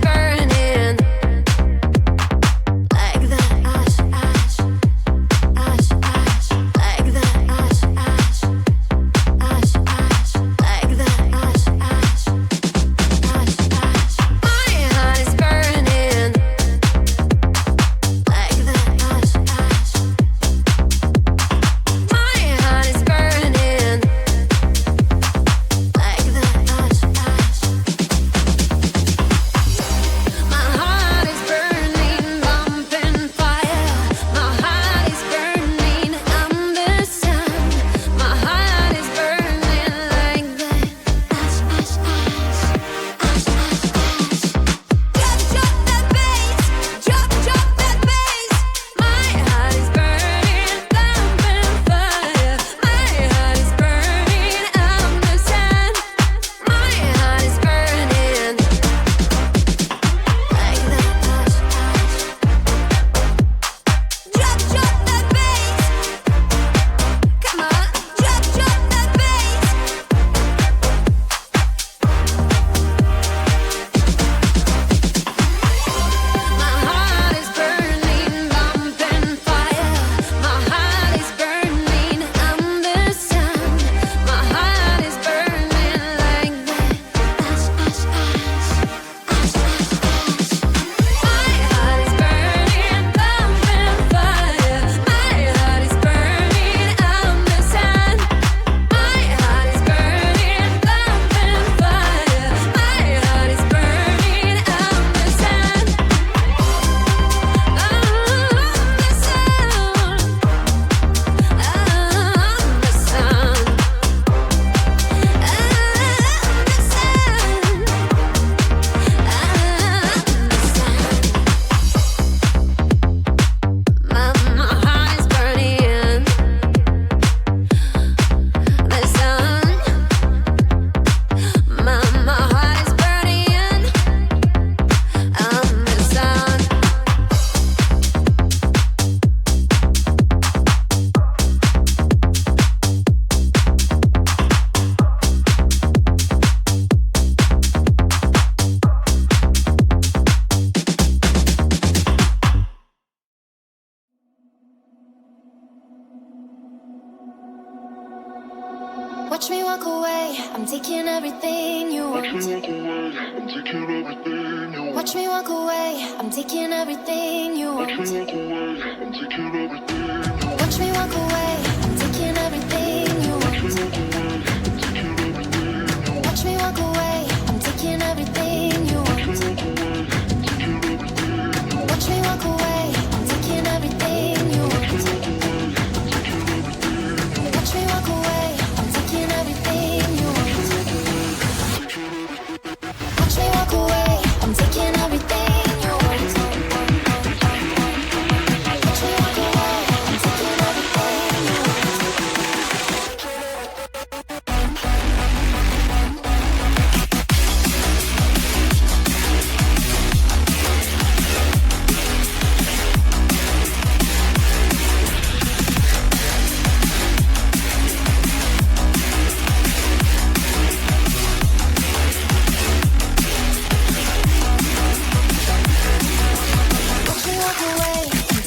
Burning I'm taking everything you want. Watch me walk away, I'm taking everything you want. Watch me walk away, I'm taking everything you want. Watch me walk away, I'm taking everything you want. Watch me walk away, I'm taking everything you want. Watch me walk away, I'm taking everything you want. Watch me walk away, I'm taking everything you want. Watch me walk away, I'm taking everything you want. Watch me walk away, I'm taking everything you want. Watch me walk away, I'm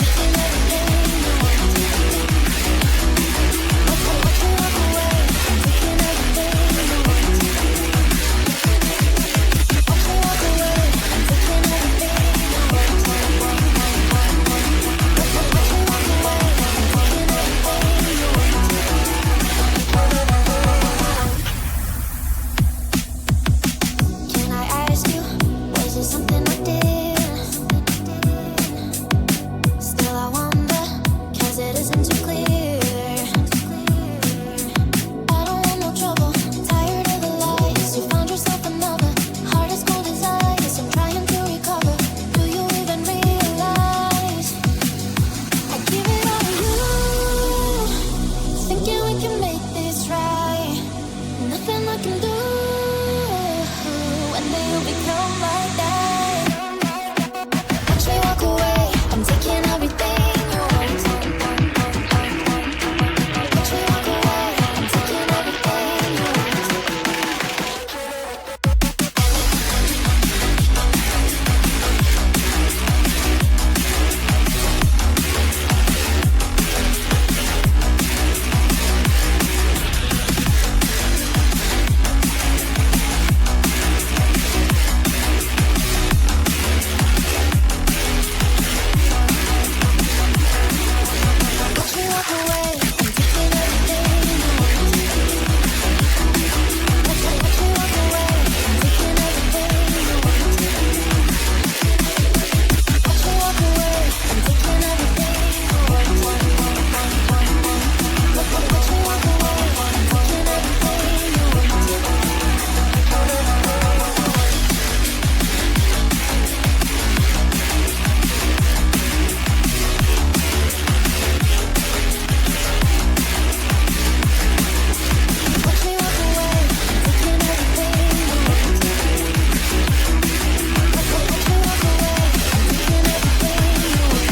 taking everything you want. Watch me walk away, I'm taking everything you want. Watch me walk away, I'm taking everything you want. Can I ask you, was it something I did? Still I wonder, 'cause it isn't too clear. I don't want no trouble, tired of the lies. You found yourself another, heart as cold as ice. I'm trying to recover, do you even realize? I give it all to you, thinking we can make this right. Nothing I can do, and then you become like that. Watch me walk away, I'm taking everything you want. Watch me walk away, I'm taking everything you want. Watch me walk away, I'm taking everything you want. Watch me walk away, I'm taking everything you want. Watch me walk away, I'm taking everything you want. Watch me walk away, I'm taking everything you want. Watch me walk away, I'm taking everything you want. Watch me walk away, I'm taking everything you want.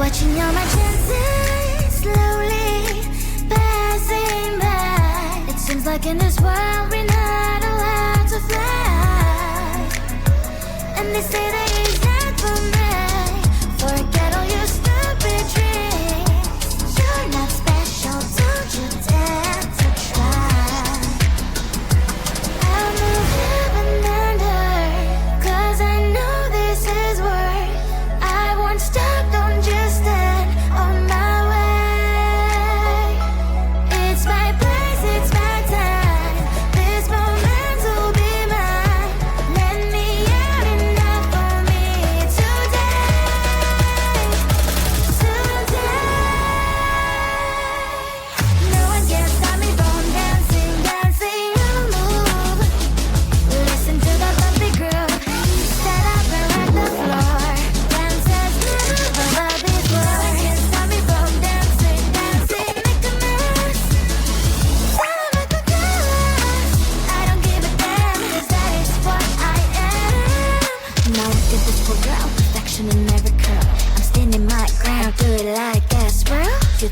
Watching all my chances slowly passing by. It seems like in this world we're not allowed to fly. And they say that it's not for me. Forget all your stupid tricks. You're not special, don't you dare to try. I'll move heaven and earth, 'cause I know this is worth. I won't stop, don't just stand on my way. It's my place, it's my time. This moment will be mine. Let me out enough for me.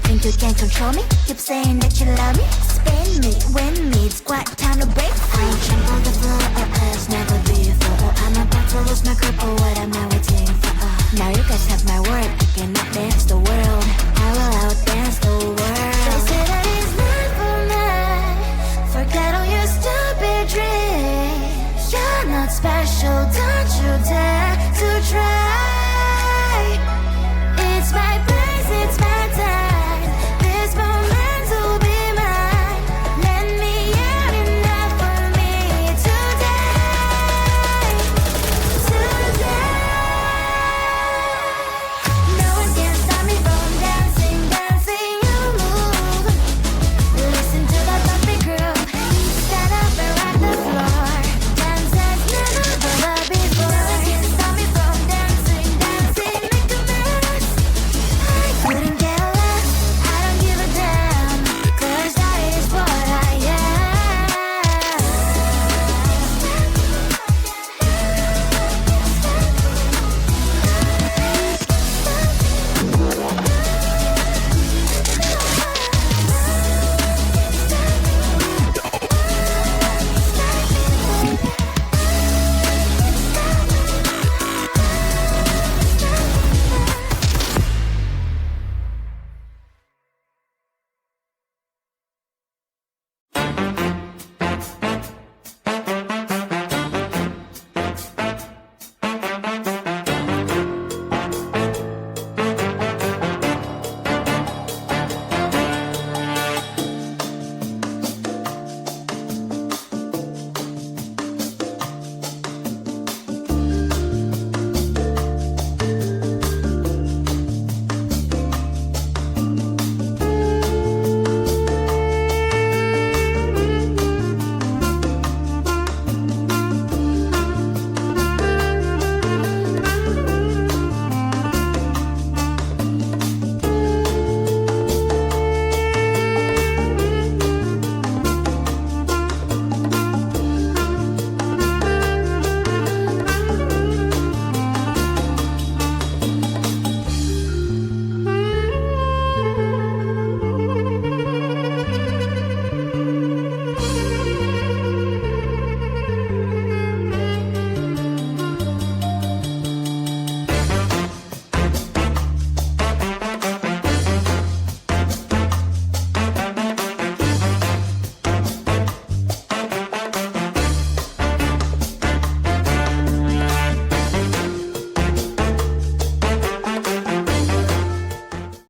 think you can control me? Keep saying that you love me. Spin me, win me, it's quite time to break free. Jump on the floor, as never before. I'm about to lose my grip, but what am I waiting for? Now you guys have my word.